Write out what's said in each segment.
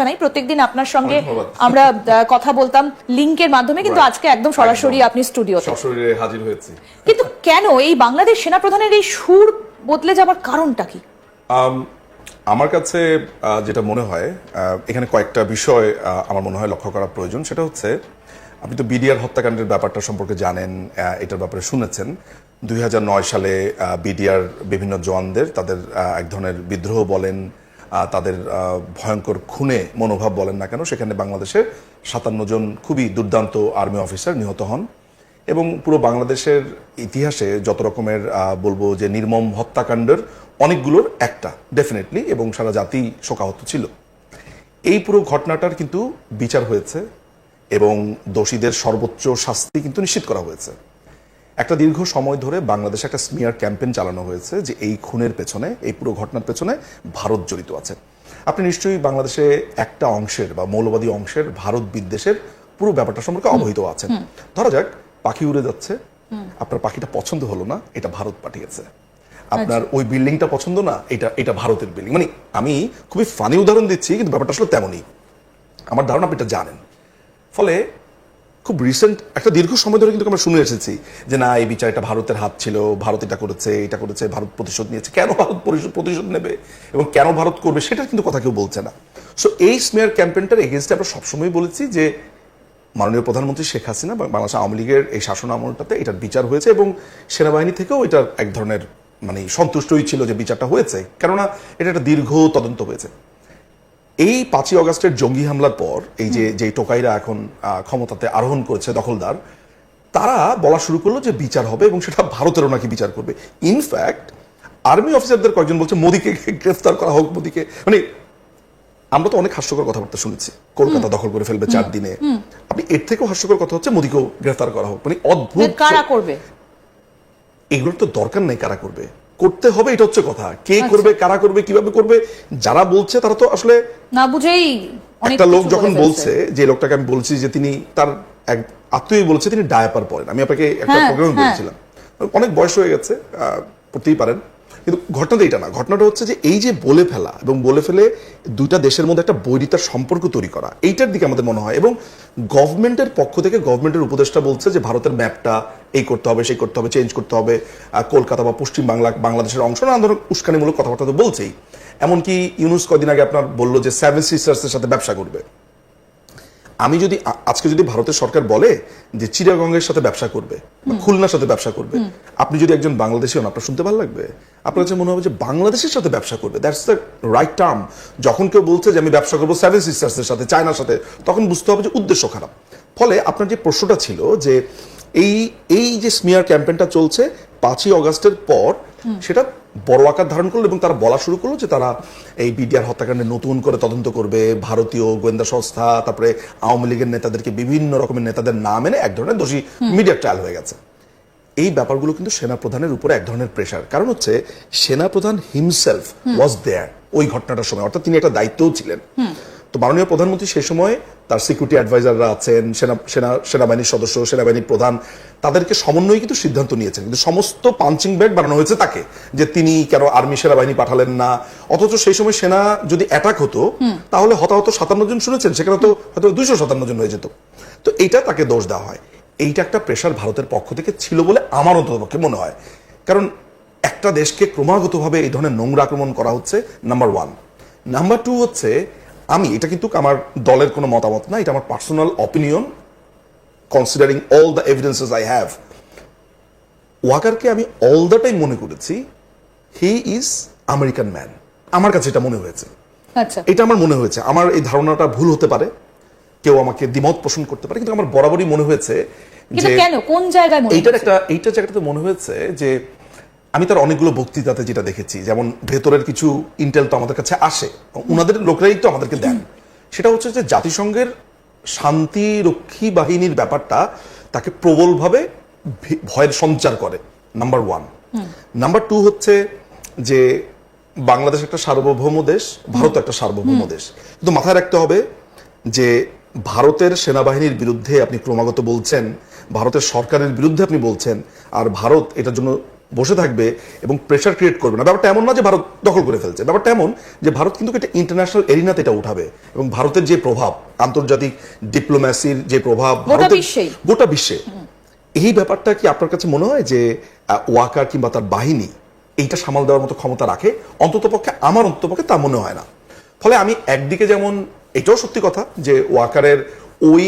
জানাই প্রত্যেকদিন আপনার সঙ্গে আমরা কথা বলতাম লিংকের মাধ্যমে, কিন্তু আজকে একদম সরাসরি আপনি স্টুডিওতে সশরীরে হাজির হয়েছি। কিন্তু কেন এই বাংলাদেশ সেনাপ্রধানের এই সুর বদলে যাবার কারণটা কি? আমার কাছে যেটা মনে হয়, এখানে কয়েকটা বিষয় আমার মনে হয় লক্ষ্য করা প্রয়োজন। সেটা হচ্ছে, আপনি তো বিডিআর হত্যাকাণ্ডের ব্যাপারটা সম্পর্কে জানেন, এটার ব্যাপারে শুনেছেন। 2009 সালে বিডিআর বিভিন্ন জওয়ানদের তাদের এক ধরনের বিদ্রোহ বলেন, তাদের ভয়ঙ্কর খুনে মনোভাব বলেন না কেন, সেখানে বাংলাদেশের 57 জন খুবই দুর্দান্ত আর্মি অফিসার নিহত হন। এবং পুরো বাংলাদেশের ইতিহাসে যত রকমের বলবো যে নির্মম হত্যাকাণ্ডের অনেকগুলোর একটা ডেফিনেটলি, এবং সারা জাতি শোকাহত ছিল। এই পুরো ঘটনাটার কিন্তু বিচার হয়েছে এবং দোষীদের সর্বোচ্চ শাস্তি কিন্তু নিশ্চিত করা হয়েছে। একটা দীর্ঘ সময় ধরে বাংলাদেশে একটা স্মিয়ার ক্যাম্পেইন চালানো হয়েছে যে এই খুনের পেছনে, এই পুরো ঘটনার পেছনে ভারত জড়িত আছে। আপনি নিশ্চয়ই বাংলাদেশে একটা অংশের বা মৌলবাদী অংশের ভারত বিদ্বেষের পুরো ব্যাপারটা সম্পর্কে অবহিত আছেন। ধরা যাক পাখি উড়ে যাচ্ছে, আপনার পাখিটা পছন্দ হলো না, এটা ভারত পাঠিয়েছে। আপনার ওই বিল্ডিংটা পছন্দ না, এটা ভারতের বিল্ডিং। মানে আমি খুবই ফানি উদাহরণ দিচ্ছি, কিন্তু ব্যাপারটা আসলে তেমনই। আমার ধারণা আপনি এটা জানেন। ফলে খুব রিসেন্ট একটা দীর্ঘ সময় ধরে কিন্তু আমরা শুনে এসেছি যে না, এই বিচার এটা ভারতের হাত ছিল, ভারত এটা করেছে, ভারত প্রতিশোধ নিয়েছে। কেন ভারত প্রতিশোধ নেবে এবং কেন ভারত করবে, সেটা কিন্তু কথা কেউ বলছে না। সো এই স্মিয়ার ক্যাম্পেইনটার এগেইনস্টে আমরা সবসময় বলেছি যে মাননীয় প্রধানমন্ত্রী শেখ হাসিনা বা বাংলাদেশ আওয়ামী লীগের এই শাসন আমলটাতে এটার বিচার হয়েছে, এবং সেনাবাহিনী থেকেও এটার এক ধরনের মানে সন্তুষ্টই ছিল যে বিচারটা হয়েছে, কেননা এটা একটা দীর্ঘ তদন্ত হয়েছে। এই 5ই অগাস্টের জঙ্গি হামলার পর এই যে টোকাইরা এখন ক্ষমতাতে আরোহণ করেছে, দখলদার, তারা বলা শুরু করলো যে বিচার হবে এবং সেটা ভারতেরও নাকি বিচার করবে। ইনফ্যাক্ট আর্মি অফিসারদের কয়েকজন বলছে মোদিকে গ্রেফতার করা হোক, মোদিকে। মানে আমরা তো অনেক হাস্যকর কথাবার্তা শুনেছি, কলকাতা দখল করে ফেলবে 4 দিনে। আপনি এর থেকেও হাস্যকর কথা হচ্ছে মোদিকেও গ্রেফতার করা হোক। মানে অদ্ভুত। কারা করবে এগুলোর তো দরকার নেই, কারা করবে, করতে হবে, এটা হচ্ছে কথা। কে করবে, কারা করবে, কিভাবে করবে, যারা বলছে তারা তো আসলে না বুঝেই। একটা লোক যখন বলছে, যে লোকটাকে আমি বলছি যে তিনি তার এক আত্মীয় বলছে তিনি ডায়াপার পরেন, আমি আপনাকে একটা প্রোগ্রামে বলেছিলাম, অনেক বয়স হয়ে গেছে, পড়তেই পারেন। কিন্তু ঘটনাটা এটা না, ঘটনাটা হচ্ছে যে এই যে বলে ফেলা এবং বলে ফেলে দুইটা দেশের মধ্যে একটা বৈরিতার সম্পর্ক তৈরি করা, এইটার দিকে আমাদের মনে হয়। এবং গভর্নমেন্টের পক্ষ থেকে গভর্নমেন্টের উপদেষ্টা বলছে যে ভারতের ম্যাপটা এই করতে হবে, সেই করতে হবে, চেঞ্জ করতে হবে, কলকাতা বা পশ্চিম বাংলা বাংলাদেশের অংশ না, ধরুন উস্কানিমূলক কথাবার্তা তো বলছেই। এমনকি ইউনুস কদিন আগে আপনার বললো যে 7 সিস্টার্সের সাথে ব্যবসা করবে। আমি যদি আজকে যদি ভারতের সরকার বলে যে চিটাগংয়ের সাথে ব্যবসা করবে, খুলনার সাথে ব্যবসা করবে, আপনি যদি একজন বাংলাদেশী হন, আপনার শুনতে ভালো লাগবে? আপনার কাছে মনে হবে যে বাংলাদেশের সাথে ব্যবসা করবে, দ্যাটস দ্য রাইট টার্ম। যখন কেউ বলছে যে আমি ব্যবসা করবো 7 সিস্টার্সের সাথে, চায়নার সাথে, তখন বুঝতে হবে যে উদ্দেশ্য খারাপ। ফলে আপনার যে প্রশ্নটা ছিল যে এই যে স্মিয়ার ক্যাম্পেইনটা চলছে 5ই অগাস্টের পর, সেটা বড় আকার ধারণ করলো এবং তারা বলা শুরু করলো যে তারা এই বিডিআর হত্যাকাণ্ডে নতুন করে তদন্ত করবে, ভারতীয় গোয়েন্দা সংস্থা, তারপরে আওয়ামী লীগের নেতাদেরকে, বিভিন্ন রকমের নেতাদের নাম এনে এক ধরনের দোষী মিডিয়া ট্রায়াল হয়ে গেছে। এই ব্যাপারগুলো কিন্তু সেনাপ্রধানের উপরে এক ধরনের প্রেশার, কারণ হচ্ছে সেনাপ্রধান হিমসেলফ ওয়াজ দেয়ার ওই ঘটনাটার সময়, অর্থাৎ তিনি একটা দায়িত্বও ছিলেন। তো মাননীয় প্রধানমন্ত্রী সেই সময় তার সিকিউরিটি অ্যাডভাইজাররা আছেন, সেনাবাহিনীর সদস্য, সেনাবাহিনীর প্রধান, তাদেরকে সমন্বয়ে কিন্তু সিদ্ধান্ত নিয়েছেন। কিন্তু সমস্ত পাঞ্চিং ব্যাগ বানানো হয়েছে তাকে, যে তিনি কেন আর্মি সেনাবাহিনী পাঠালেন না। অথচ সেই সময় সেনা যদি অ্যাটাক হতো তাহলে হতাহত 57 জন শুনেছেন, সেখানে তো হয়তো 257 জন হয়ে যেত। তো এইটা তাকে দোষ দেওয়া হয়। এইটা একটা প্রেশার ভারতের পক্ষ থেকে ছিল বলে আমার অন্ততপক্ষে মনে হয়। কারণ একটা দেশকে ক্রমাগতভাবে এই ধরনের নোংরা আক্রমণ করা হচ্ছে, নাম্বার 1। নাম্বার 2 হচ্ছে, আমি এটা কিন্তু আমার দলের কোনো মতামত না, এটা আমার personal opinion, considering all the evidences I have. ওয়াকারকে আমি অল দ্য টাইম মনে করেছি হি ইজ আমেরিকান ম্যান, আমার কাছে এটা মনে হয়েছে। আচ্ছা, এটা আমার মনে হয়েছে, আমার এই ধারণাটা ভুল হতে পারে, কেউ আমাকে দ্বিমত পোষণ করতে পারে, কিন্তু আমার বরাবরই মনে হয়েছে যে কেন, কোন জায়গায় এইটা জায়গাটাতে মনে হয়েছে যে আমি তার অনেকগুলো বক্তৃতাতে যেটা দেখেছি, যেমন ভেতরের কিছু ইন্টেল তো আমাদের কাছে আসে, ওনাদের লোকরাই তো আমাদেরকে দেন। সেটা হচ্ছে যে জাতিসংঘের শান্তিরক্ষী বাহিনীর ব্যাপারটা তাকে প্রবলভাবে ভয়ের সঞ্চার করে, নাম্বার 1। নাম্বার 2 হচ্ছে যে বাংলাদেশ একটা সার্বভৌম দেশ, ভারত একটা সার্বভৌম দেশ, কিন্তু মাথায় রাখতে হবে যে ভারতের সেনাবাহিনীর বিরুদ্ধে আপনি ক্রমাগত বলছেন, ভারতের সরকারের বিরুদ্ধে আপনি বলছেন, আর ভারত এটার জন্য বসে থাকবে এবং প্রেশার ক্রিয়েট করবে না। ব্যাপারটা এমন না যে ভারত দখল করে ফেলছে, ব্যাপারটা এমন যে ভারত কিন্তু এটা ইন্টারন্যাশনাল এরিনাতে এটা উঠাবে এবং ভারতের যে প্রভাব, আন্তর্জাতিক ডিপ্লোম্যাসির যে প্রভাব গোটা বিশ্বে, এই ব্যাপারটা কি আপনার কাছে মনে হয় যে ওয়াকার কিংবা তার বাহিনী এইটা সামাল দেওয়ার মতো ক্ষমতা রাখে? অন্ততপক্ষে আমার অন্ততপক্ষে তা মনে হয় না। ফলে আমি একদিকে যেমন এটাও সত্যি কথা যে ওয়াকারের ওই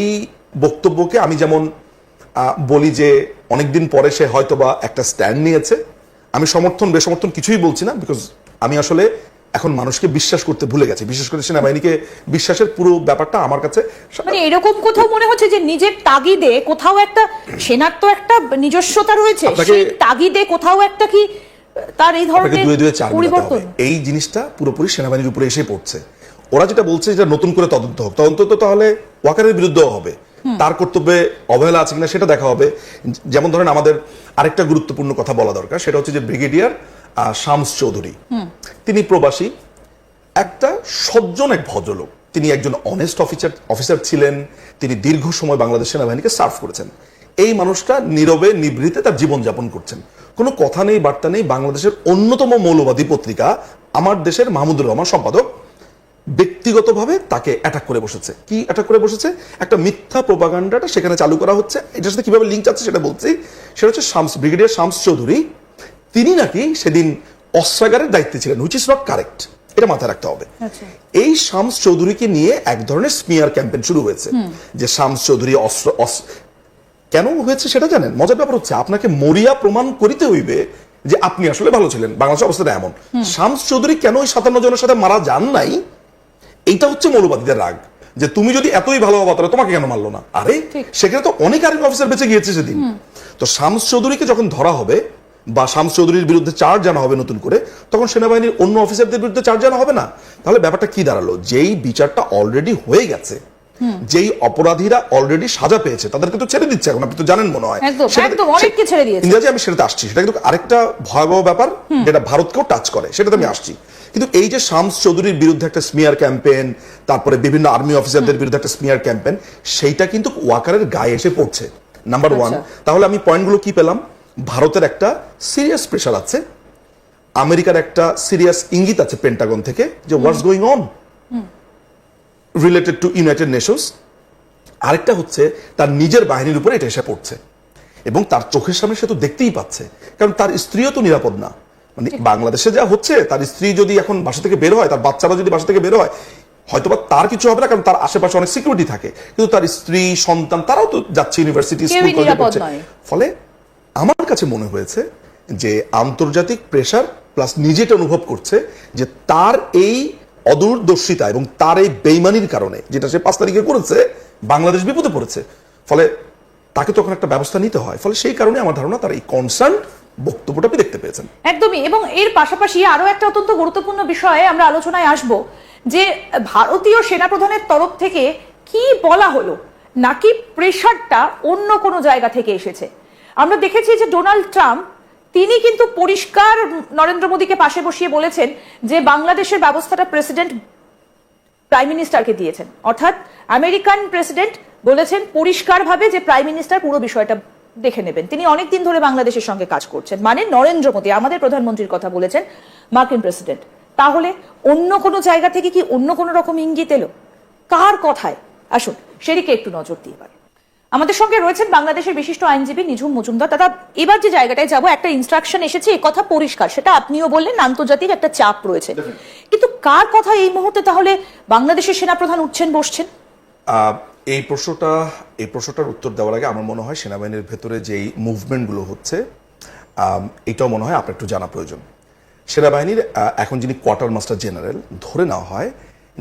বক্তব্যকে আমি যেমন বলি যে অনেকদিন পরে সে হয়তোবা একটা স্ট্যান্ড নিয়েছে, আমি সমর্থন বেসমর্থন কিছুই বলছি না, বিকজ আমি আসলে এখন মানুষকে বিশ্বাস করতে ভুলে গেছি, বিশেষ করে সেনাবাহিনীকে বিশ্বাসের পুরো ব্যাপারটা আমার কাছে মানে এরকম কোথাও মনে হচ্ছে যে নিজের তাগিদে কোথাও একটা, সেনার তো একটা নিজস্বতা রয়েছে, সেই তাগিদে কোথাও একটা কি তার এই ধরনের পরিবর্তন, এই জিনিসটা পুরোপুরি সেনাবাহিনীর উপরে এসে পড়ছে। ওরা যেটা বলছে যেটা নতুন করে তদন্ত হোক, তদন্ত তো তাহলে ওয়াকারের বিরুদ্ধেও হবে, তার কর্তব্যে অবহেলা আছে কিনা সেটা দেখা হবে। যেমন ধরেন আমাদের আরেকটা গুরুত্বপূর্ণ কথা বলা দরকার, সেটা হচ্ছে যে ব্রিগেডিয়ার শামস চৌধুরী, তিনি প্রবাসী, একটা সজ্জন এক ভদ্রলোক, তিনি একজন অনেস্ট অফিসার ছিলেন, তিনি দীর্ঘ সময় বাংলাদেশ সেনাবাহিনীকে সার্ভ করেছেন। এই মানুষটা নীরবে নিভৃতে তার জীবনযাপন করছেন, কোনো কথা নেই বার্তা নেই। বাংলাদেশের অন্যতম মৌলবাদী পত্রিকা আমার দেশের মাহমুদুর রহমান সম্পাদক ব্যক্তিগতভাবে তাকে অ্যাটাক করে বসেছে। কি অ্যাটাক করে বসেছে? একটা মিথ্যা প্রোপাগান্ডাটা সেখানে চালু করা হচ্ছে, এটার সাথে কিভাবে লিঙ্ক আছে সেটা বলছি। সেটা হচ্ছে ব্রিগেডিয়ার শামস চৌধুরী, তিনি নাকি সেদিন অস্ত্রাগারের দায়িত্বে ছিলেন, হুইচ ইজ নট কারেক্ট, এটা মাথায় রাখতে হবে। এই শামস চৌধুরীকে নিয়ে এক ধরনের স্মিয়ার ক্যাম্পেইন শুরু হয়েছে যে শামস চৌধুরী কেন হয়েছে সেটা জানেন? মজার ব্যাপার হচ্ছে আপনাকে মরিয়া প্রমাণ করিতে হইবে যে আপনি আসলে ভালো ছিলেন, বাংলাদেশের অবস্থাটা এমন। শামস চৌধুরী কেন ওই 57 জনের সাথে মারা যান নাই, এইটা হচ্ছে মৌলবাদীদের রাগ, যে তুমি যদি এতই ভালো হবা তাহলে তোমাকে কেন মারলো না? আরে সেখানে তো অনেক আর্মি অফিসার বেঁচে গিয়েছে সেদিন। তো শামস চৌধুরীকে যখন ধরা হবে বা শামস চৌধুরীর বিরুদ্ধে চার্জ জানা হবে নতুন করে, তখন সেনাবাহিনীর অন্য অফিসারদের বিরুদ্ধে চার্জ জানা হবে না? তাহলে ব্যাপারটা কি দাঁড়ালো? যেই বিচারটা অলরেডি হয়ে গেছে, যেই অপরাধীরা অলরেডি সাজা পেয়েছে তাদেরকে তো ছেড়ে দিচ্ছে এখন, আপনি তো জানেন মনে হয়। ইংরেজি আমি সেটাতে আসছি, সেটা কিন্তু আরেকটা ভয়াবহ ব্যাপার যেটা ভারতকেও টাচ করে, সেটাতে আমি আসছি। কিন্তু এই যে শামস চৌধুরীর বিরুদ্ধে একটা স্মিয়ার ক্যাম্পেইন, তারপরে বিভিন্ন আর্মি অফিসারদের বিরুদ্ধে একটা স্মিয়ার ক্যাম্পেইন, সেইটা কিন্তু ওয়াকারের গায়ে এসে পড়ছে, নাম্বার ওয়ান। তাহলে আমি পয়েন্টগুলো কি পেলাম? ভারতের একটা সিরিয়াস প্রেশার আছে, আমেরিকার একটা সিরিয়াস ইঙ্গিত আছে পেন্টাগন থেকে যে what's going on related to United Nations. আরেকটা হচ্ছে তার নিজের বাহিনীর উপরে এটা এসে পড়ছে এবং তার চোখের সামনে সে তো দেখতেই পাচ্ছে, কারণ তার স্ত্রীও তো নিরাপদ না। মানে বাংলাদেশে যা হচ্ছে, তার স্ত্রী যদি এখন বাসা থেকে বের হয়, তার বাচ্চারা যদি বাসা থেকে বের হয়, হয়তোবা তার কিছু হবে না, কারণ তার আশেপাশে অনেক সিকিউরিটি থাকে, কিন্তু তার স্ত্রী সন্তান তারাও তো যাচ্ছে ইউনিভার্সিটি, স্কুল, কলেজে পড়ছে। ফলে আমার কাছে মনে হয়েছে যে আন্তর্জাতিক প্রেশার প্লাস নিজেটা অনুভব করছে যে তার এই অদূরদর্শিতা এবং তার এই বেইমানির কারণে, যেটা সে 5 তারিখে করেছে, বাংলাদেশ বিপদে পড়েছে। ফলে তাকে তখন একটা ব্যবস্থা নিতে হয়। ফলে সেই কারণে আমার ধারণা তার এই কনসার্ন বক্তব্যটা আপনি দেখতে পেয়েছেন। একদমই। এবং এর পাশাপাশি আরো একটা অত্যন্ত গুরুত্বপূর্ণ বিষয়ে আমরা আলোচনায় আসব, যে ভারতীয় সেনাপ্রধানের তরফ থেকে কি বলা হলো, নাকি প্রেশারটা অন্য কোনো জায়গা থেকে এসেছে। আমরা দেখেছি যে ডোনাল্ড ট্রাম্প তিনি কিন্তু পরিষ্কার নরেন্দ্র মোদীকে পাশে বসিয়ে বলেছেন যে বাংলাদেশের ব্যবস্থাটা প্রেসিডেন্ট প্রাইম মিনিস্টারকে দিয়েছেন, অর্থাৎ আমেরিকান প্রেসিডেন্ট বলেছেন পরিষ্কারভাবে যে প্রাইম মিনিস্টার পুরো বিষয়টা দেখে নেবেন। তিনি অনেকদিন ধরে বাংলাদেশের সঙ্গে কাজ করছেন, মানে নরেন্দ্র মোদী আমাদের প্রধানমন্ত্রীর কথা বলেছেন মার্কিন প্রেসিডেন্ট। তাহলে অন্য কোনো জায়গা থেকে কি অন্য কোনো রকম ইঙ্গিত এলো? কার কথায়? আসুন সেদিকে একটু নজর দিয়ে। এবার আমাদের সঙ্গে রয়েছেন বাংলাদেশের বিশিষ্ট আইনজীবী নিঝুম মজুমদার। দাদা, এবার যে জায়গাটায় যাব, একটা ইনস্ট্রাকশন এসেছে, এই কথা পরিষ্কার, সেটা আপনিও বললেন, আন্তর্জাতিক একটা চাপ রয়েছে, কিন্তু কার কথা এই মুহূর্তে তাহলে বাংলাদেশের সেনাপ্রধান উঠছেন বসছেন? এই প্রশ্নটার উত্তর দেওয়ার আগে আমার মনে হয় সেনাবাহিনীর ভেতরে যেই মুভমেন্টগুলো হচ্ছে, এটাও মনে হয় আপনার একটু জানা প্রয়োজন। সেনাবাহিনীর এখন যিনি কোয়ার্টার মাস্টার জেনারেল ধরে নেওয়া হয়,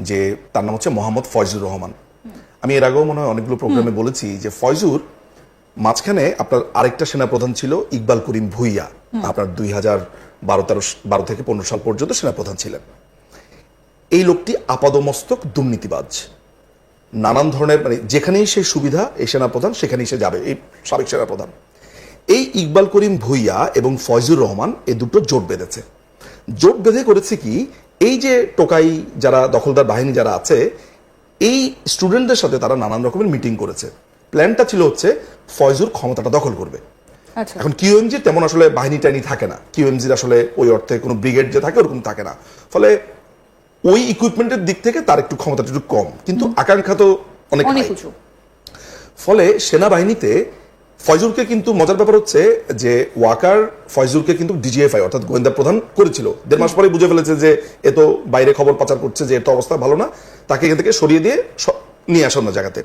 যে তার নাম হচ্ছে মোহাম্মদ ফয়জুর রহমান। আমি এর আগেও মনে হয় অনেকগুলো প্রোগ্রামে বলেছি যে ফয়জুর, মাঝখানে আপনার আরেকটা সেনাপ্রধান ছিল ইকবাল করিম ভুইয়া, আপনার 2012 থেকে 15 সাল পর্যন্ত সেনাপ্রধান ছিলেন। এই লোকটি আপাদমস্তক দুর্নীতিবাজ, নানান ধরনের, মানে যেখানেই সেই সুবিধা এই সেনাপ্রধান সেখানেই সে যাবে, এই সাবেক সেনাপ্রধান। এই ইকবাল করিম ভুইয়া এবং ফয়জুর রহমান এই দুটো জোট বেঁধেছে। জোট বেঁধে করেছে কি, এই যে টোকাই যারা দখলদার বাহিনী যারা আছে, এই স্টুডেন্টদের সাথে তারা নানান রকমের মিটিং করেছে। প্ল্যানটা ছিল হচ্ছে ফয়জুর ক্ষমতাটা দখল করবে। আচ্ছা। এখন কিউএমজি তেমন আসলে বাহিনী টাইনি থাকে না, কিউএমজির আসলে ওই অর্থে কোনো ব্রিগেড যে থাকে ওরকম থাকে না, ফলে ওই ইকুইপমেন্টের দিক থেকে তার একটু ক্ষমতাটা একটু কম, কিন্তু আকাঙ্ক্ষা তো অনেক high। উঁচু। ফলে সেনাবাহিনীতে ফয়জুরকে কিন্তু মজার ব্যাপার হচ্ছে যে ওয়াকার ফয়জুরকে কিন্তু ডিজিএফআই অর্থাৎ গোয়েন্দা প্রধান করেছিল, 1.5 মাস পরে বুঝে ফেলেছে যে এ তো বাইরে খবর পাচার করছে, যে এর তো অবস্থা ভালো না, তাকে এখান থেকে সরিয়ে দিয়ে নিয়ে আসা অন্য জায়গাতে।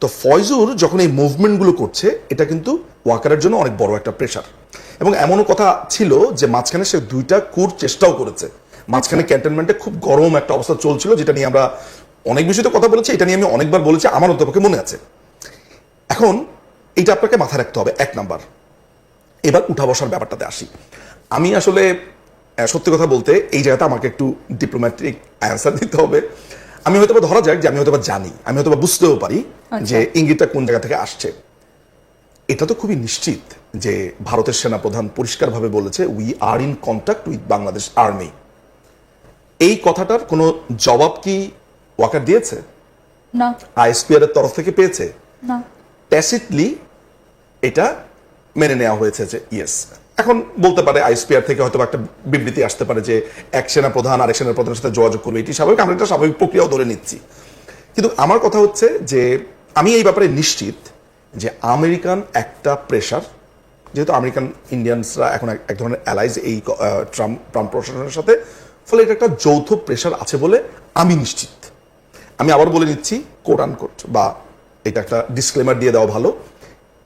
তো ফয়জুর যখন এই মুভমেন্টগুলো করছে, এটা কিন্তু ওয়াকারের জন্য অনেক বড় একটা প্রেশার। এবং এমনও কথা ছিল যে মাঝখানে সে 2টা কুর চেষ্টাও করেছে, মাঝখানে ক্যান্টনমেন্টে খুব গরম একটা অবস্থা চলছিল, যেটা নিয়ে আমরা অনেক বিষয়ে কথা বলেছি, এটা নিয়ে আমি অনেকবার বলেছি, আমার অন্তপক্ষে মনে আছে। এখন এটা আপনাকে মাথায় রাখতে হবে 1 নাম্বার। এবার উঠা বসার ব্যাপারটাতে আসি। আমি আসলে সত্যি কথা বলতে এই জায়গাতে আমাকে একটু ডিপ্লোম্যাটিক অ্যান্সার দিতে হবে। আমি হয়তো ধরা যাক যে আমি হয়তো জানি, আমি হয়তো বুঝতেও পারি যে ইঙ্গিতটা কোন জায়গা থেকে আসছে। এটা তো খুবই নিশ্চিত যে ভারতের সেনাপ্রধান পরিষ্কারভাবে বলেছে we are in contact with Bangladesh army. এই কথাটার কোনো জবাব কি ওয়াকার দিয়েছে? না। আইএসপিআর এর তরফ থেকে পেয়েছে? না। ট্যাসিটলি এটা মেনে নেওয়া হয়েছে যে ইয়েস। এখন বলতে পারে আইএসপিআর থেকে হয়তো একটা বিবৃতি আসতে পারে যে এক সেনা প্রধান আরেক সেনা প্রধানের সাথে যোগাযোগ করবে, এটি স্বাভাবিক, আমরা একটা স্বাভাবিক প্রক্রিয়াও ধরে নিচ্ছি। কিন্তু আমার কথা হচ্ছে যে আমি এই ব্যাপারে নিশ্চিত যে আমেরিকান একটা প্রেশার, যেহেতু আমেরিকান ইন্ডিয়ানসরা এখন এক ধরনের অ্যালাইজ এই ট্রাম্প প্রশাসনের সাথে, ফলে এটা একটা যৌথ প্রেশার আছে বলে আমি নিশ্চিত। আমি আবার বলে নিচ্ছি, কোট আনকোট, বা এটা একটা ডিসক্লেমার দিয়ে দেওয়া ভালো,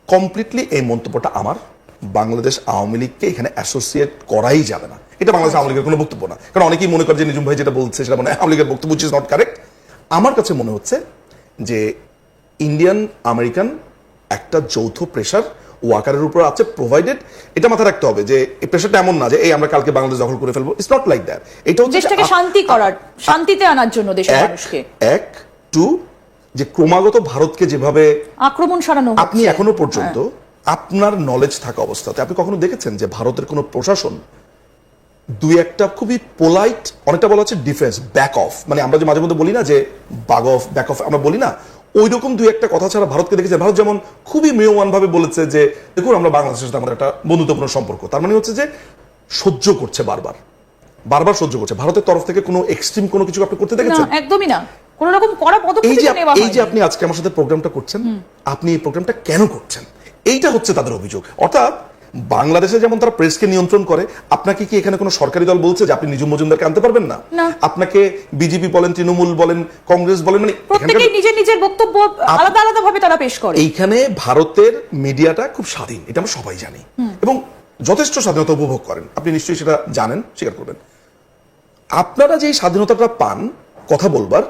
কমপ্লিটলি এই মন্তব্যটা আমার, বাংলাদেশ আওয়ামী লীগকে এখানে অ্যাসোসিয়েট করাই যাবে না। এটা বাংলাদেশ আওয়ামী লীগের কোনো বক্তব্য না, কারণ অনেকেই মনে করে যে নিজুম ভাই যেটা বলছে সেটা মানে আওয়ামী লীগের বক্তব্য, ইজ নট কারেক্ট। আমার কাছে মনে হচ্ছে যে ইন্ডিয়ান আমেরিকান একটা যৌথ প্রেশার ওয়াকারের উপর আছে, প্রোভাইডেড, এটা মাথায় রাখতে হবে যে এই প্রেশারটা এমন না যে এই আমরা কালকে বাংলাদেশ দখল করে ফেলবো, ইটস নট লাইক দ্যাট। এটা হচ্ছে দেশটাকে শান্তি করার, শান্তিতে আনার জন্য দেশের মানুষকে। 2 যে ক্রমাগত ভারতকে যেভাবে আক্রমণ সারানো, আপনি এখনো পর্যন্ত আপনার নলেজ থাকা অবস্থাতে আপনি কখনো দেখেছেন যে ভারতের কোনো প্রশাসন 2-1টা খুবই পোলাইট, অনেকটা বলা হচ্ছে ডিফেন্স, ব্যাক অফ, মানে আমরা যে মাঝে মধ্যে বলি না যে বাগ অফ, ব্যাক অফ, আমরা বলি না, ওই রকম 2-1টা কথা ছাড়া ভারতকে দেখেছে, ভারত যেমন খুবই মেয়মান ভাবে বলেছে যে দেখুন আমরা বাংলাদেশের সাথে আমাদের একটা বন্ধুত্বপূর্ণ সম্পর্ক, তার মানে হচ্ছে যে সহ্য করছে, বারবার সহ্য করছে। ভারতের তরফ থেকে কোনো এক্সট্রিম কোনো কিছু আপনি করতে দেখেছেন? একদমই না, কোন রকম কড়া পদক্ষেপ নেওয়া হয়নি। এই যে আপনি আজকে আমার সাথে প্রোগ্রামটা করছেন, আপনি এই প্রোগ্রামটা কেন করছেন, এইটা হচ্ছে তাদের অভিযোগ। অর্থাৎ বাংলাদেশে যেমন তারা প্রেসকে নিয়ন্ত্রণ করে, আপনাকে কি এখানে কোনো সরকারি দল বলছে যে আপনি নিজুম মজুমদারকে আনতে পারবেন না? আপনাকে বিজেপি বলেন, তৃণমূল বলেন, কংগ্রেস বলেন, মানে প্রত্যেকেই নিজের নিজের বক্তব্য আলাদা আলাদা ভাবে তারা পেশ করে। এইখানে ভারতের মিডিয়াটা খুব স্বাধীন, এটা আমরা সবাই জানি, এবং যথেষ্ট স্বাধীনতা উপভোগ করেন, আপনি নিশ্চয়ই সেটা জানেন, স্বীকার করবেন। আপনারা যে স্বাধীনতাটা পান কথা বলবার,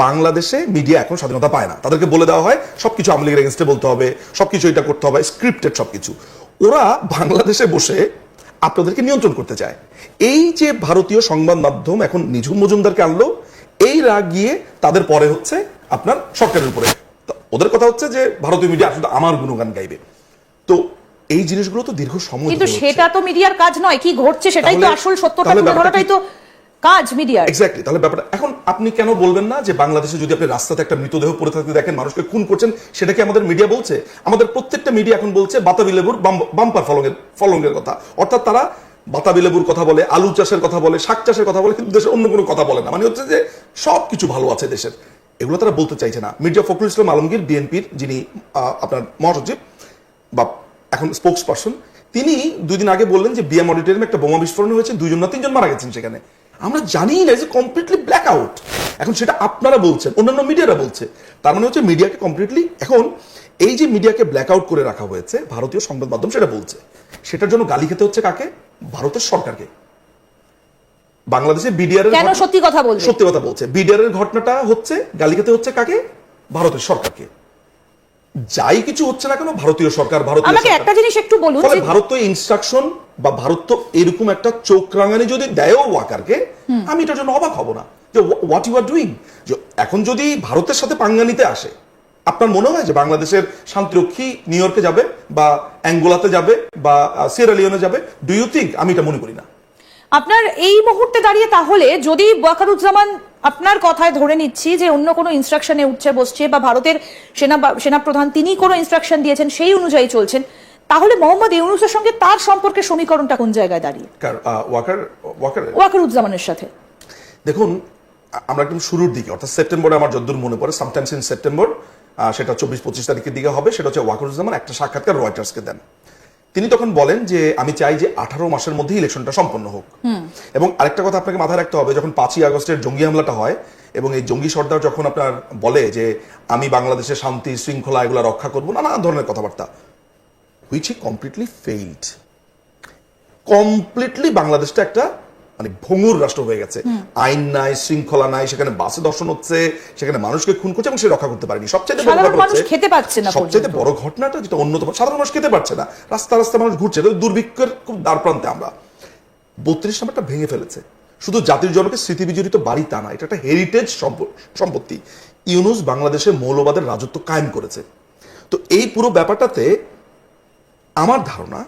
বাংলাদেশে মিডিয়া এখন স্বাধীনতা পায় না, তাদেরকে বলে দেওয়া হয় সবকিছু আওয়ামী লীগের এগেইনস্টে বলতে হবে, সবকিছু এটা করতে হবে, স্ক্রিপ্টেড সবকিছু। ওরা বাংলাদেশে বসে আপনাদেরকে নিয়ন্ত্রণ করতে চায়। এই যে ভারতীয় সংবাদ মাধ্যম এখন নিঝুম মজুমদারকে আনলো, এই রাগ গিয়ে তাদের পরে হচ্ছে আপনার সরকারের উপরে, ওদের কথা হচ্ছে যে ভারতীয় মিডিয়া আসলে আমার গুণগান গাইবে। তো এই জিনিসগুলো তো দীর্ঘ সময়, কিন্তু সেটা তো মিডিয়ার কাজ নয়, কি ঘটছে সেটাই তো আসল সত্যটা তুলে ধরাটাই তো কাজ মিডিয়ার। এক্স্যাক্টলি। তাহলে ব্যাপারটা এখন আপনি কেন বলবেন না যে বাংলাদেশে যদি আপনি রাস্তাতে একটা মৃতদেহ পড়ে থাকতে দেখেন, মানুষকে খুন করছেন, সেটা কি আমাদের মিডিয়া বলছে? আমাদের প্রত্যেকটা মিডিয়া এখন বলছে বাতাবি লেবুর বাম্পার ফলনের কথা, অর্থাৎ তারা বাতাবি লেবুর কথা বলে, আলু চাষের কথা বলে, শাক চাষের কথা বলে, কিন্তু দেশের অন্য কোনো কথা বলে না, মানে হচ্ছে যে সবকিছু ভালো আছে দেশের, এগুলো তারা বলতে চাইছে না। মির্জা ফখরুল ইসলাম আলমগীর, বিএনপির যিনি আপনার মহাসচিব বা এখন স্পোকস পারসন, তিনি 2 দিন আগে বললেন যে বিএম অডিটোরিয়ামে একটা বোমা বিস্ফোরণ হয়েছে, 2জন না 3জন মারা গেছেন সেখানে। আমরা জানি না যে কমপ্লিটলি ব্ল্যাক আউট, এখন সেটা আপনারা বলছেন, অন্যান্য মিডিয়ারা বলছে, তার মানে হচ্ছে মিডিয়াকে কমপ্লিটলি, এখন এই যে মিডিয়াকে ব্ল্যাক আউট করে রাখা হয়েছে, ভারতীয় সংবাদ মাধ্যম সেটা বলছে, সেটার জন্য গালি খেতে হচ্ছে কাকে? ভারতের সরকারকে। বাংলাদেশে বিডিআর কেন সত্যি কথা বলছে, বিডিআর এর ঘটনাটা হচ্ছে গালি খেতে হচ্ছে কাকে? ভারতের সরকারকে। যাই কিছু হচ্ছে না কেন ভারতীয় সরকার, আমাকে একটা জিনিস একটু বলুন, ভারত তো ইনস্ট্রাকশন বা ভারত তো এরকম একটা চোখ রাঙানি যদি দেয়ও ওয়াকারকে, আমি এটার জন্য অবাক হব না যে হোয়াট ইউ আর ডুইং। এখন যদি ভারতের সাথে পাঙ্গা নিতে আসে, আপনার মনে হয় যে বাংলাদেশের শান্তিরক্ষী নিউ ইয়র্কে যাবে বা অ্যাঙ্গোলাতে যাবে বা সিয়েরা লিওনে যাবে? Do you think? আমি এটা মনে করি না। আপনার এই মুহূর্তে দাঁড়িয়ে তাহলে যদি ওয়াকারুজ্জামান, আপনার কথায় ধরে নিচ্ছি যে অন্য কোনো ইনস্ট্রাকশনে উঠছে বসছে, বা ভারতের সেনাপ্রধান তিনি কোনো ইনস্ট্রাকশন দিয়েছেন সেই অনুযায়ী চলছেন, তাহলে মোহাম্মদ ইউনূসের সঙ্গে তার সম্পর্কের সমীকরণটা কোন জায়গায় দাঁড়িয়ে ওয়াকারুজ্জামানের সাথে? দেখুন, আমরা একদম শুরুর দিকে অর্থাৎ সেপ্টেম্বরে, আমার যতদূর মনে পড়ে সামটাইমস ইন সেপ্টেম্বর, সেটা 24-25 তারিখের দিকে হবে, সেটা হচ্ছে ওয়াকারুজ্জামান একটা সাক্ষাৎকার রয়টার্সকে দেন। তিনি তখন বলেন যে আমি চাই যে 18 মাসের মধ্যে ইলেকশনটা সম্পন্ন হোক। এবং আরেকটা কথা আপনাকে মাথায় রাখতে হবে, যখন 5ই আগস্টের জঙ্গি হামলাটা হয় এবং এই জঙ্গি সর্দার যখন আপনার বলে যে আমি বাংলাদেশের শান্তি শৃঙ্খলা এগুলো রক্ষা করবো, নানা ধরনের কথাবার্তা, which he completely failed. Completely বাংলাদেশটা একটা মানে ভঙ্গুর রাষ্ট্র হয়ে গেছে, আইন নাই, শৃঙ্খলা নাই, সেখানে বাসে দর্শন হচ্ছে, সেখানে মানুষকে খুন করছে এবং সে রক্ষা করতে পারেনি। সবচেয়ে বড় ঘটনাটা যেটা অন্যতম, সাধারণ মানুষ খেতে পারছে না, রাস্তা রাস্তা মানুষ ঘুরছে, দুর্ভিক্ষের খুব দ্বার প্রান্তে আমরা। 32 নম্বরটা ভেঙে ফেলেছে। শুধু জাতির জনকে স্মৃতি বিজড়িত বাড়ি তা না, এটা একটা হেরিটেজ সম্পত্তি। ইউনূস বাংলাদেশে মৌলবাদের রাজত্ব কায়েম করেছে। তো এই পুরো ব্যাপারটাতে আমার ধারণা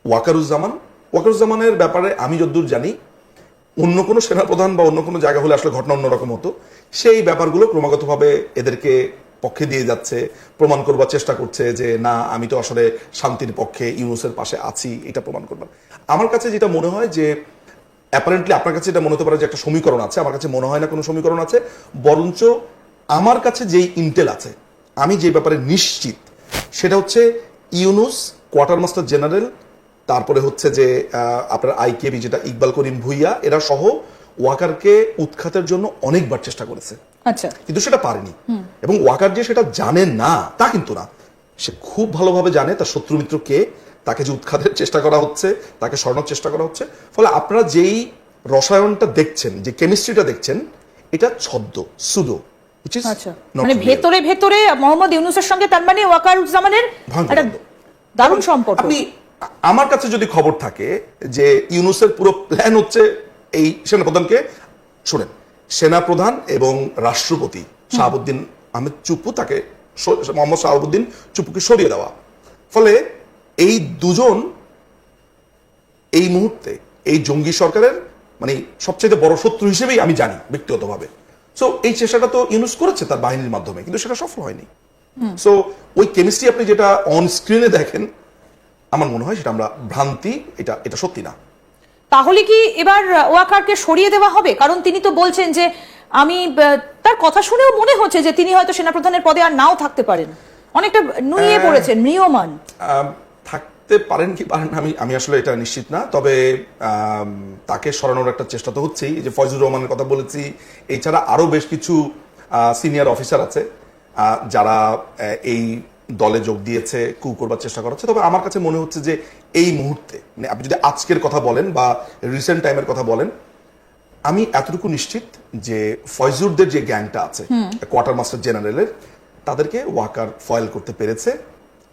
ওয়াকারুজ্জামানের ব্যাপারে আমি যতদূর জানি, অন্য কোনো সেনাপ্রধান বা অন্য কোনো জায়গা হলে আসলে ঘটনা অন্যরকম হতো। সেই ব্যাপারগুলো ক্রমাগতভাবে এদেরকে পক্ষে দিয়ে যাচ্ছে, প্রমাণ করবার চেষ্টা করছে যে না, আমি তো আসলে শান্তির পক্ষে, ইউনূসের পাশে আছি, এটা প্রমাণ করবার। আমার কাছে যেটা মনে হয় যে অ্যাপারেন্টলি আপনার কাছে এটা মনে হতে পারে যে একটা সমীকরণ আছে, আমার কাছে মনে হয় না কোনো সমীকরণ আছে, বরঞ্চ আমার কাছে যেই ইন্টেল আছে, আমি যে ব্যাপারে নিশ্চিত, সেটা হচ্ছে ইউনূস কোয়ার্টার মাস্টার জেনারেল, তারপরে হচ্ছে যে আপনার আইকেবি যেটা ইকবাল করিম ভুইয়া, এরা সহ ওয়াকারকে উৎখাতের জন্য অনেকবার চেষ্টা করেছে, আচ্ছা, কিন্তু সেটা পারেনি। এবং ওয়াকার যে সেটা জানে না তা কিন্তু না, সে খুব ভালোভাবে জানে তার শত্রু মিত্র কে, তাকে যে উৎখাতের চেষ্টা করা হচ্ছে, তাকে সরানোর চেষ্টা করা হচ্ছে। ফলে আপনারা যেই রসায়নটা দেখছেন, যে কেমিস্ট্রিটা দেখছেন, এটা ছদ্ম, সুডো, মানে ভেতরে ভেতরে মোহাম্মদ ইউনূসের সঙ্গে তার মানে ওয়াকারুজ্জামানের একটা দারুণ সম্পর্ক। আপনি আমার কাছে যদি খবর থাকে যে ইউনূসের পুরো প্ল্যান হচ্ছে এই সেনাপ্রধানকে, শুনেন, সেনাপ্রধান এবং রাষ্ট্রপতি শাহাবুদ্দিন আহমেদ চুপ্পু, তাকে মোহাম্মদ শাহাবুদ্দিন চুপ্পুকে সরিয়ে দেওয়া, ফলে এই দুজন এই মুহূর্তে এই জঙ্গি সরকারের মানে সবচেয়ে বড় শত্রু হিসেবেই আমি জানি ব্যক্তিগতভাবে। সো এই চেষ্টাটা তো ইউনূস করেছে তার বাহিনীর মাধ্যমে, কিন্তু সেটা সফল হয়নি। সো ওই কেমিস্ট্রি আপনি যেটা অন স্ক্রিনে দেখেন, আমার মনে হয় সেটা আমরা ভ্রান্তি, এটা সত্যি না। তাহলে কি এবার ওয়াকারকে সরিয়ে দেওয়া হবে? কারণ তিনি তো বলছেন যে আমি, তার কথা শুনেও মনে হচ্ছে যে তিনি হয়তো সেনাপ্রধানের পদে আর নাও থাকতে পারেন, অনেকটা নুয়ে পড়েছেন, ম্রিয়মান। থাকতে পারেন কি পারেন আমি আসলে এটা নিশ্চিত না, তবে তাকে সরানোর একটা চেষ্টা তো হচ্ছেই। যে ফয়জুর রহমানের কথা বলেছি, এছাড়া আরো বেশ কিছু সিনিয়র অফিসার আছে যারা এই দলে যোগ দিয়েছে, কু করবার চেষ্টা করা হচ্ছে। তবে আমার কাছে মনে হচ্ছে যে এই মুহূর্তে, মানে আপনি যদি আজকের কথা বলেন বা রিসেন্ট টাইমের কথা বলেন, আমি এতটুকু নিশ্চিত যে ফয়জুরদের যে গ্যাংটা আছে কোয়ার্টার মাস্টার জেনারেলের, তাদেরকে ওয়াকার ফয়েল করতে পেরেছে,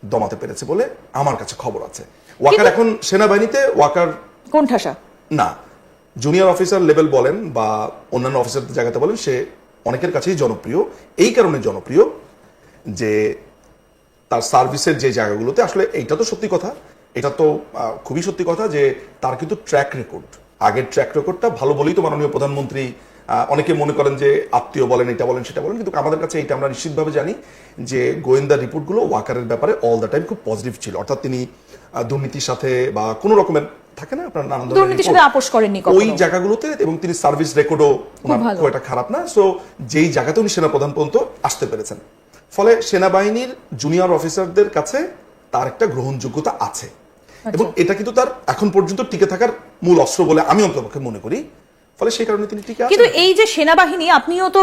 দমাতে পেরেছে বলে আমার কাছে খবর আছে। ওয়াকার এখন সেনাবাহিনীতে ওয়াকার কোণঠাসা না, জুনিয়র অফিসার লেভেল বলেন বা অন্যান্য অফিসারদের জায়গাতে বলেন, সে অনেকের কাছেই জনপ্রিয়। এই কারণে জনপ্রিয় যে তার সার্ভিসের যে জায়গাগুলোতে, আসলে এইটা তো সত্যি কথা, এটা তো খুবই সত্যি কথা যে তার কিন্তু ট্র্যাক রেকর্ড, আগের ট্র্যাক রেকর্ডটা ভালো বলেই তো মাননীয় প্রধানমন্ত্রী, অনেকে মনে করেন যে আত্মীয় বলেন, এটা বলেন সেটা বলেন, কিন্তু আমাদের কাছে এইটা আমরা নিশ্চিতভাবে জানি যে গোয়েন্দা রিপোর্টগুলো ওয়াকারের ব্যাপারে অল দ্য টাইম খুব পজিটিভ ছিল। অর্থাৎ তিনি দুর্নীতির সাথে বা কোনো রকমের থাকে না আপনার নানান ধরনের ওই জায়গাগুলোতে, এবং তিনি সার্ভিস রেকর্ডও খুব একটা খারাপ না। সো যেই জায়গাতে উনি সেনাপ্রধান পর্যন্ত আসতে পেরেছেন, ফলে সেনাবাহিনীর জুনিয়র অফিসারদের কাছে তার একটা গ্রহণযোগ্যতা আছে, এবং এটা কিন্তু তার এখন পর্যন্ত টিকে থাকার মূল অস্ত্র বলে আমি অন্ততপক্ষে মনে করি। ফলে সেই কারণে তিনি টিকে আছেন। কিন্তু এই যে সেনাবাহিনী, আপনিও তো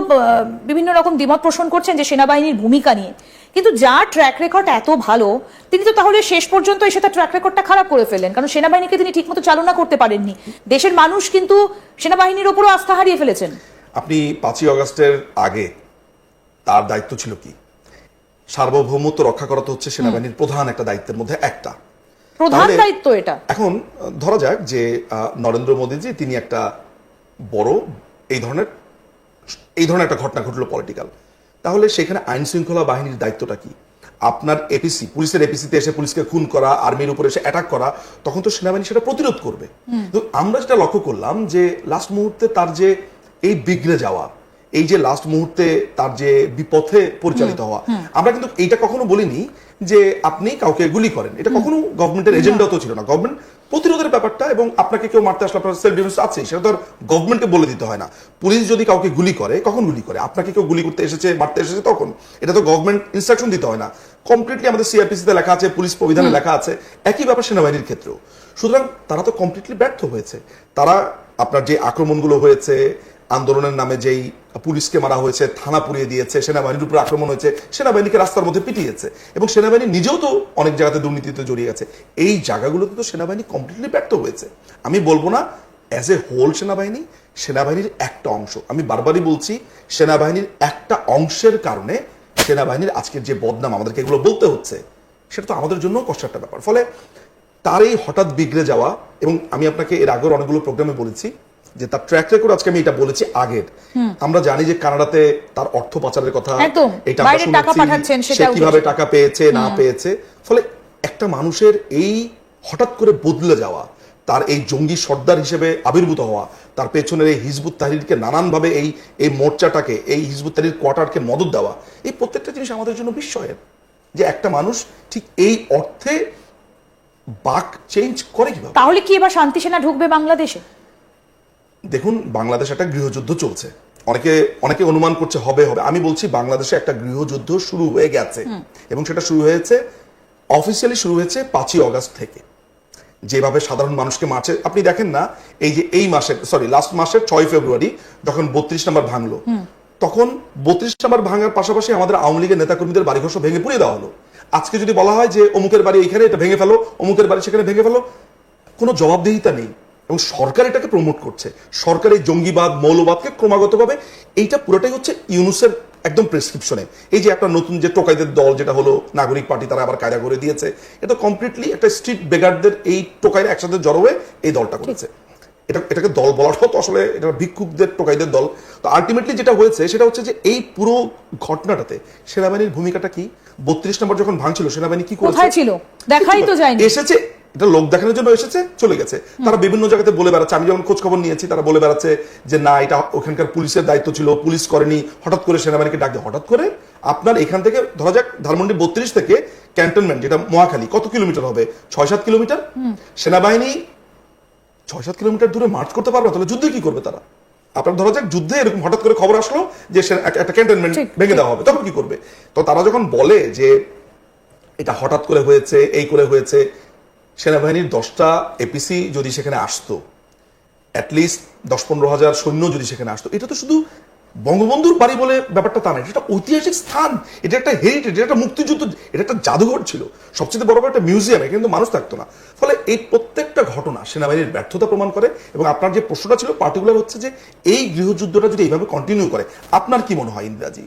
বিভিন্ন রকম দ্বিমত পোষণ করছেন যে সেনাবাহিনীর ভূমিকা নিয়ে, কিন্তু যার ট্র্যাক রেকর্ড এত ভালো, তিনি তো তাহলে শেষ পর্যন্ত এসে তার ট্র্যাক রেকর্ডটা খারাপ করে ফেললেন, কারণ সেনাবাহিনীকে তিনি ঠিকমতো চালনা করতে পারেননি। দেশের মানুষ কিন্তু সেনাবাহিনীর উপরও আস্থা হারিয়ে ফেলেছেন। আপনি 5ই আগস্টের আগে তার দায়িত্ব ছিল কি? সার্বভৌমত্ব রক্ষা করা তো হচ্ছে সেনাবাহিনীর প্রধান একটা দায়িত্বের মধ্যে একটা, প্রধান দায়িত্ব এটা। এখন ধরা যাক যে নরেন্দ্র মোদীজি তিনি একটা বড় এই ধরনের একটা ঘটনা ঘটলো পলিটিক্যাল, তাহলে সেখানে আইন শৃঙ্খলা বাহিনীর দায়িত্বটা কি? আপনার এপিসি, পুলিশের এপিসিতে এসে পুলিশকে খুন করা, আর্মির উপরে এসে অ্যাটাক করা, তখন তো সেনাবাহিনী সেটা প্রতিরোধ করবে। তো আমরা যেটা লক্ষ্য করলাম যে লাস্ট মুহূর্তে তার যে এই বিগড়ে যাওয়া এই যে লাস্ট মুহূর্তে তার যে বিপথে পরিচালিত হওয়া, আমরা কিন্তু এইটা কখনো বলিনি যে আপনি কাউকে গুলি করেন, এটা কখনো গভর্নমেন্টের এজেন্ডা তো ছিল না। গভর্নমেন্ট প্রতিরোধের ব্যাপারটা, এবং আপনাকে কেউ মারতে আসলে আপনার সেলফ ডিফেন্স আছে, সেটা তো গভর্নমেন্টকে বলে দিতে হয় না। পুলিশ যদি কাউকে গুলি করে, কখন গুলি করে? আপনাকে কেউ গুলি করতে এসেছে, মারতে এসেছে তখন। এটা তো গভর্নমেন্ট ইনস্ট্রাকশন দিতে হয় না। কমপ্লিটলি আমাদের সিআরপিসিতে লেখা আছে, পুলিশ প্রবিধানে লেখা আছে, একই ব্যাপার সেনাবাহিনীর ক্ষেত্রেও। সুতরাং তারা তো কমপ্লিটলি ব্যর্থ হয়েছে। তারা আপনার যে আক্রমণগুলো হয়েছে, আন্দোলনের নামে যেই পুলিশকে মারা হয়েছে, থানা পুড়িয়ে দিয়েছে, সেনাবাহিনীর উপর আক্রমণ হয়েছে, সেনাবাহিনীকে রাস্তার মধ্যে পিটিয়েছে, এবং সেনাবাহিনী নিজেও তো অনেক জায়গাতে দুর্নীতিতে জড়িয়ে গেছে। এই জায়গাগুলোতে তো সেনাবাহিনী কমপ্লিটলি ব্যর্থ হয়েছে। আমি বলবো না অ্যাজ এ হোল সেনাবাহিনীর একটা অংশ, আমি বারবারই বলছি, সেনাবাহিনীর একটা অংশের কারণে সেনাবাহিনীর আজকের যে বদনাম আমাদেরকে এগুলো বলতে হচ্ছে, সেটা তো আমাদের জন্য কষ্টের একটা ব্যাপার। ফলে তার এই হঠাৎ বিগড়ে যাওয়া, এবং আমি আপনাকে এর আগের অনেকগুলো প্রোগ্রামে বলেছি যে তার ট্র্যাক রেকর্ড, আজকে আমি এটা বলেছি আগের, আমরা জানি যে কানাডাতে তার অর্থ পাচারের কথা, এটা সে কিভাবে টাকা পেয়েছে না পেয়েছে। ফলে একটা মানুষের এই হঠাৎ করে বদলে যাওয়া, তার এই জঙ্গি সর্দার হিসেবে আবির্ভূত হওয়া, তার পেছনের এই হিজবুত তাহরিরকে নানানভাবে এই মোর্চাটাকে, এই হিজবুত তাহরির কোয়ার্টারকে মদত দেওয়া, এই প্রত্যেকটা জিনিস আমাদের জন্য বিস্ময়ের, যে একটা মানুষ ঠিক এই অর্থে বাক চেঞ্জ করে কিভাবে। তাহলে কি এবার শান্তি সেনা ঢুকবে বাংলাদেশে? দেখুন, বাংলাদেশে একটা গৃহযুদ্ধ চলছে, অনেকে অনুমান করছে হবে। আমি বলছি বাংলাদেশে একটা গৃহযুদ্ধ শুরু হয়ে গেছে, এবং সেটা শুরু হয়েছে, অফিসিয়ালি শুরু হয়েছে 5ই অগস্ট থেকে। যেভাবে সাধারণ মানুষকে মারছে, আপনি দেখেন না, এই যে এই মাসের লাস্ট মাসের 6 ফেব্রুয়ারি যখন 32 নম্বর ভাঙলো, তখন 32 নম্বর ভাঙার পাশাপাশি আমাদের আওয়ামী লীগের নেতাকর্মীদের বাড়িঘর সব ভেঙে পুড়িয়ে দেওয়া হলো। আজকে যদি বলা হয় যে অমুকের বাড়ি এখানে, এটা ভেঙে ফেলো, অমুকের বাড়ি সেখানে ভেঙে ফেলো, কোনো জবাবদিহিতা নেই। এবং সরকার এটাকে প্রমোট করছে, সরকার এই জঙ্গিবাদ, মৌলবাদকে ক্রমাগতভাবে, এইটা পুরোটাই হচ্ছে ইউনুসের একদম প্রেসক্রিপশনে। এই যে একটা নতুন যে টোকাইদের দল যেটা হলো নাগরিক পার্টি, তারা আবার কায়দা করে দিয়েছে, এটা কমপ্লিটলি একটা স্ট্রিট বেগারদের এই টোকাইরা একসাথে জড়ো হয়ে এই দলটা করেছে। এটাকে দল বলাটাও তো আসলে এটা ভিক্ষুকদের, টোকাইদের দল। তো আলটিমেটলি যেটা হয়েছে সেটা হচ্ছে যে এই পুরো ঘটনাটাতে সেনাবাহিনীর ভূমিকাটা কি? 32 নম্বর যখন ভাঙছিল, সেনাবাহিনী কি করেছে? কোথায় ছিল? দেখাই তো যায়নি। এসেছে, এটা লোক দেখানোর জন্য এসেছে, চলে গেছে। তারা বিভিন্ন জায়গাতে বলে বেড়াচ্ছে, আমি যখন খোঁজ খবর নিয়েছি, তারা বলে বেড়াচ্ছে যে না, এটা ওখানকার পুলিশের দায়িত্ব ছিল, পুলিশ করেনি, হঠাৎ করে সেনাবাহিনীকে ডাক দিয়ে। হঠাৎ করে আপনার এখান থেকে ধরা যাক ধানমন্ডি 32 থেকে ক্যান্টনমেন্ট, যেটা মহাখালী, কত কিলোমিটার হবে? 6-7 কিলোমিটার। সেনাবাহিনী 6-7 কিলোমিটার দূরে মার্চ করতে পারবে? তাহলে যুদ্ধে কি করবে তারা? আপনার ধরা যাক যুদ্ধে এরকম হঠাৎ করে খবর আসলো যে একটা ক্যান্টনমেন্ট ভেঙে দেওয়া হবে, তখন কি করবে? তো তারা যখন বলে যে এটা হঠাৎ করে হয়েছে, এই করে হয়েছে, সেনাবাহিনীর 10টা এপিসি যদি সেখানে আসতো, অ্যাটলিস্ট 10-15 হাজার সৈন্য যদি সেখানে আসতো, এটা তো শুধু বঙ্গবন্ধুর বাড়ি বলে ব্যাপারটা তা না, এটা একটা ঐতিহাসিক স্থান, এটা একটা হেরিটেজ, এটা একটা মুক্তিযুদ্ধ, এটা একটা জাদুঘর ছিল, সবচেয়ে বড় একটা মিউজিয়াম, এখানে কিন্তু মানুষ থাকতো না। ফলে এই প্রত্যেকটা ঘটনা সেনাবাহিনীর ব্যর্থতা প্রমাণ করে। এবং আপনার যে প্রশ্নটা ছিল পার্টিকুলার হচ্ছে যে এই গৃহযুদ্ধটা যদি এইভাবে কন্টিনিউ করে, আপনার কি মনে হয় ইন্দিরাজি,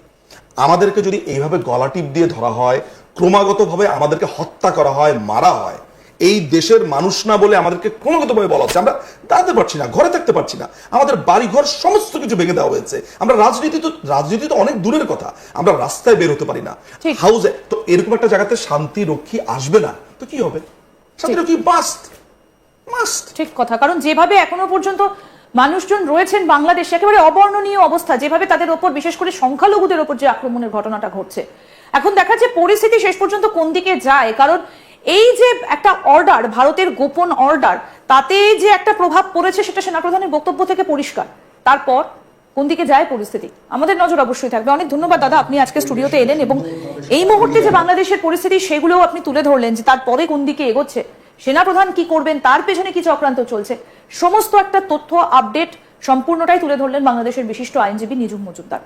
আমাদেরকে যদি এইভাবে গলা টিপ দিয়ে ধরা হয়, ক্রমাগতভাবে আমাদেরকে হত্যা করা হয়, মারা হয়, এই দেশের মানুষ না বলে আমাদেরকে ক্রমাগতভাবে বলা হচ্ছে, আমরা দাঁড়াতে পারছি না, ঘরে থাকতে পারছি না, আমাদের বাড়িঘর সমস্ত কিছু ভেঙে দেওয়া হয়েছে, আমরা রাজনীতি তো অনেক দূরের কথা, আমরা রাস্তায় বের হতে পারি না, হাউসে। তো এরকম একটা জায়গাতে শান্তি রক্ষী আসবে না, তো কি হবে? শান্তি রক্ষী মাস্ট। ঠিক কথা, কারণ যেভাবে এখনো পর্যন্ত মানুষজন রয়েছেন বাংলাদেশে, একেবারে অবর্ণনীয় অবস্থা, যেভাবে তাদের ওপর, বিশেষ করে সংখ্যালঘুদের ওপর যে আক্রমণের ঘটনাটা ঘটছে, এখন দেখা যাচ্ছে পরিস্থিতি শেষ পর্যন্ত কোন দিকে যায়। কারণ এই যে একটা অর্ডার, ভারতের গোপন অর্ডার, তাতে যে একটা প্রভাব পড়েছে সেটা সেনাপ্রধানের বক্তব্য থেকে পরিষ্কার। তারপর কোন দিকে যায় পরিস্থিতি, আমাদের নজর অবশ্যই থাকবে। অনেক ধন্যবাদ দাদা, আপনি আজকে স্টুডিওতে এলেন এবং এই মুহূর্তে যে বাংলাদেশের পরিস্থিতি সেগুলোও আপনি তুলে ধরলেন, যে তারপরে কোন দিকে এগোচ্ছে, সেনাপ্রধান কি করবেন, তার পেছনে কি চক্রান্ত চলছে, সমস্ত একটা তথ্য আপডেট সম্পূর্ণটাই তুলে ধরলেন বাংলাদেশের বিশিষ্ট আইনজীবী নিজুম মজুমদার।